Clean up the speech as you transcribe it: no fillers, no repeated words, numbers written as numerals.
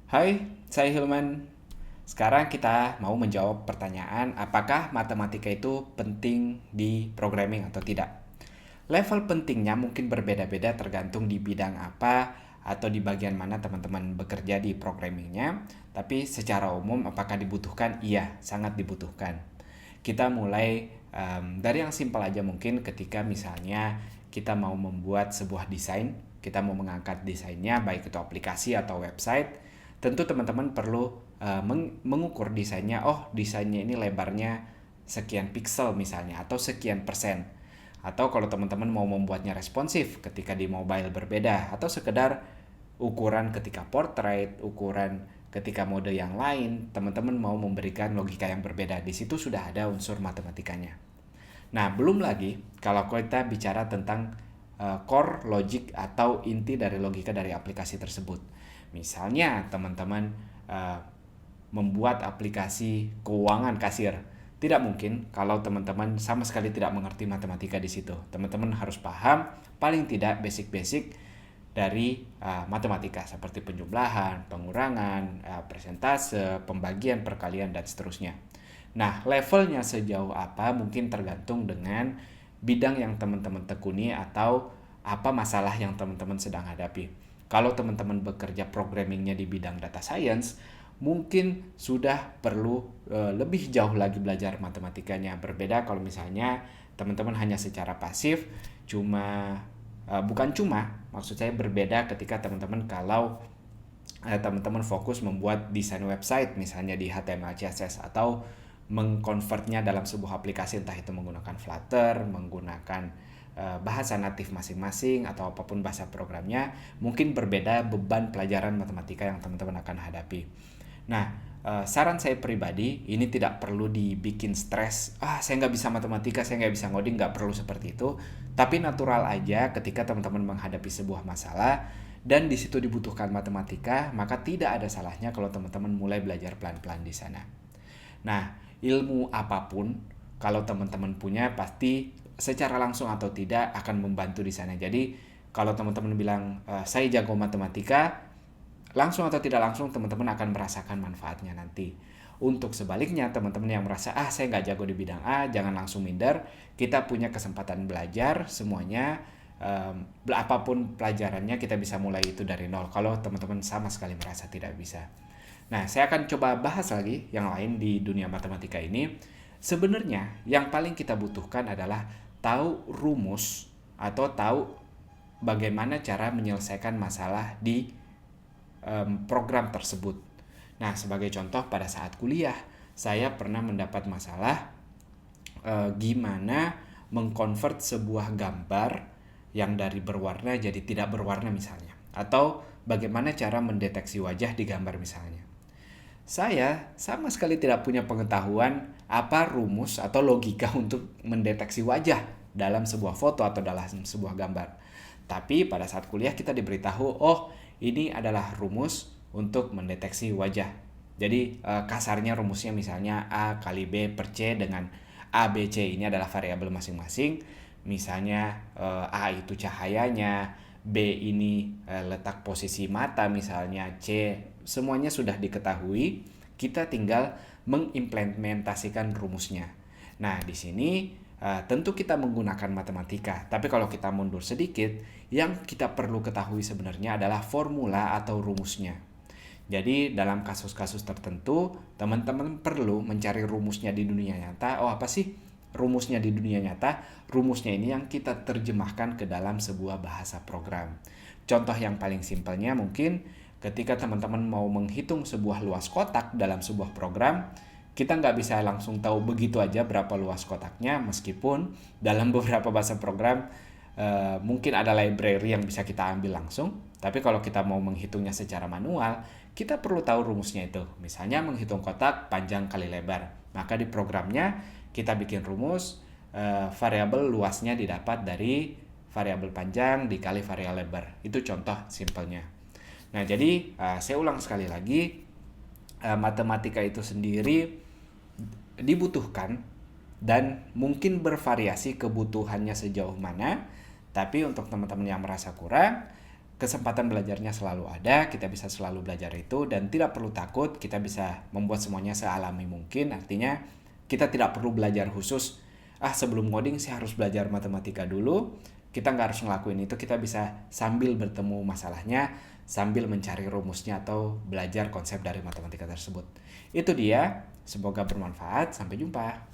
Hai, saya Hilman. Sekarang kita mau menjawab pertanyaan apakah matematika itu penting di programming atau tidak. Level pentingnya mungkin berbeda-beda tergantung di bidang apa atau di bagian mana teman-teman bekerja di programmingnya. Tapi secara umum apakah dibutuhkan? Iya, sangat dibutuhkan. Kita mulai dari yang simpel aja mungkin ketika misalnya kita mau membuat sebuah desain, kita mau mengangkat desainnya baik itu aplikasi atau website, tentu teman-teman perlu mengukur desainnya. Oh, desainnya ini lebarnya sekian pixel misalnya atau sekian persen. Atau kalau teman-teman mau membuatnya responsif ketika di mobile berbeda atau sekedar ukuran ketika portrait, ukuran ketika mode yang lain, teman-teman mau memberikan logika yang berbeda. Di situ sudah ada unsur matematikanya. Nah, belum lagi kalau kita bicara tentang core logic atau inti dari logika dari aplikasi tersebut. Misalnya teman-teman uh, membuat aplikasi keuangan kasir. Tidak mungkin kalau teman-teman sama sekali tidak mengerti matematika di situ. Teman-teman harus paham paling tidak basic-basic dari matematika seperti penjumlahan, pengurangan, persentase, pembagian, perkalian, dan seterusnya. Nah, levelnya sejauh apa mungkin tergantung dengan bidang yang teman-teman tekuni atau apa masalah yang teman-teman sedang hadapi. Kalau teman-teman bekerja programmingnya di bidang data science, mungkin sudah perlu lebih jauh lagi belajar matematikanya. Berbeda kalau misalnya teman-teman hanya secara pasif, bukan cuma, maksud saya berbeda ketika teman-teman kalau teman-teman fokus membuat desain website misalnya di HTML CSS atau mengkonvertnya dalam sebuah aplikasi entah itu menggunakan Flutter, menggunakan bahasa natif masing-masing atau apapun bahasa programnya, mungkin berbeda beban pelajaran matematika yang teman-teman akan hadapi. Nah, saran saya pribadi ini tidak perlu dibikin stres. Saya nggak bisa matematika, saya nggak bisa ngoding, nggak perlu seperti itu. Tapi natural aja ketika teman-teman menghadapi sebuah masalah dan di situ dibutuhkan matematika, maka tidak ada salahnya kalau teman-teman mulai belajar pelan-pelan di sana. Nah, ilmu apapun kalau teman-teman punya pasti secara langsung atau tidak akan membantu di sana. Jadi, kalau teman-teman bilang saya jago matematika, langsung atau tidak langsung teman-teman akan merasakan manfaatnya nanti. Untuk sebaliknya, teman-teman yang merasa saya nggak jago di bidang A, jangan langsung minder. Kita punya kesempatan belajar semuanya. Apapun pelajarannya kita bisa mulai itu dari nol. Kalau teman-teman sama sekali merasa tidak bisa. Nah, saya akan coba bahas lagi yang lain di dunia matematika ini. Sebenarnya yang paling kita butuhkan adalah tahu rumus atau tahu bagaimana cara menyelesaikan masalah di program tersebut. Nah, sebagai contoh pada saat kuliah, saya pernah mendapat masalah gimana mengkonvert sebuah gambar yang dari berwarna jadi tidak berwarna misalnya. Atau bagaimana cara mendeteksi wajah di gambar misalnya. Saya sama sekali tidak punya pengetahuan apa rumus atau logika untuk mendeteksi wajah dalam sebuah foto atau dalam sebuah gambar. Tapi pada saat kuliah kita diberitahu, oh ini adalah rumus untuk mendeteksi wajah. Jadi kasarnya rumusnya misalnya A kali B per C dengan A, B, C ini adalah variabel masing-masing. Misalnya A itu cahayanya, B ini letak posisi mata misalnya, C semuanya sudah diketahui, kita tinggal mengimplementasikan rumusnya. Nah, di sini tentu kita menggunakan matematika, tapi kalau kita mundur sedikit, yang kita perlu ketahui sebenarnya adalah formula atau rumusnya. Jadi dalam kasus-kasus tertentu, teman-teman perlu mencari rumusnya di dunia nyata. Oh, apa sih rumusnya di dunia nyata? Rumusnya ini yang kita terjemahkan ke dalam sebuah bahasa program. Contoh yang paling simpelnya mungkin ketika teman-teman mau menghitung sebuah luas kotak dalam sebuah program, kita nggak bisa langsung tahu begitu aja berapa luas kotaknya, meskipun dalam beberapa bahasa program mungkin ada library yang bisa kita ambil langsung. Tapi kalau kita mau menghitungnya secara manual, kita perlu tahu rumusnya itu. Misalnya menghitung kotak panjang kali lebar. Maka di programnya kita bikin rumus variabel luasnya didapat dari variabel panjang dikali variabel lebar. Itu contoh simpelnya. Nah, jadi saya ulang sekali lagi, matematika itu sendiri dibutuhkan dan mungkin bervariasi kebutuhannya sejauh mana. Tapi untuk teman-teman yang merasa kurang, kesempatan belajarnya selalu ada, kita bisa selalu belajar itu dan tidak perlu takut, kita bisa membuat semuanya sealami mungkin. Artinya kita tidak perlu belajar khusus, sebelum coding saya harus belajar matematika dulu. Kita nggak harus ngelakuin itu, kita bisa sambil bertemu masalahnya, sambil mencari rumusnya atau belajar konsep dari matematika tersebut. Itu dia, semoga bermanfaat, sampai jumpa.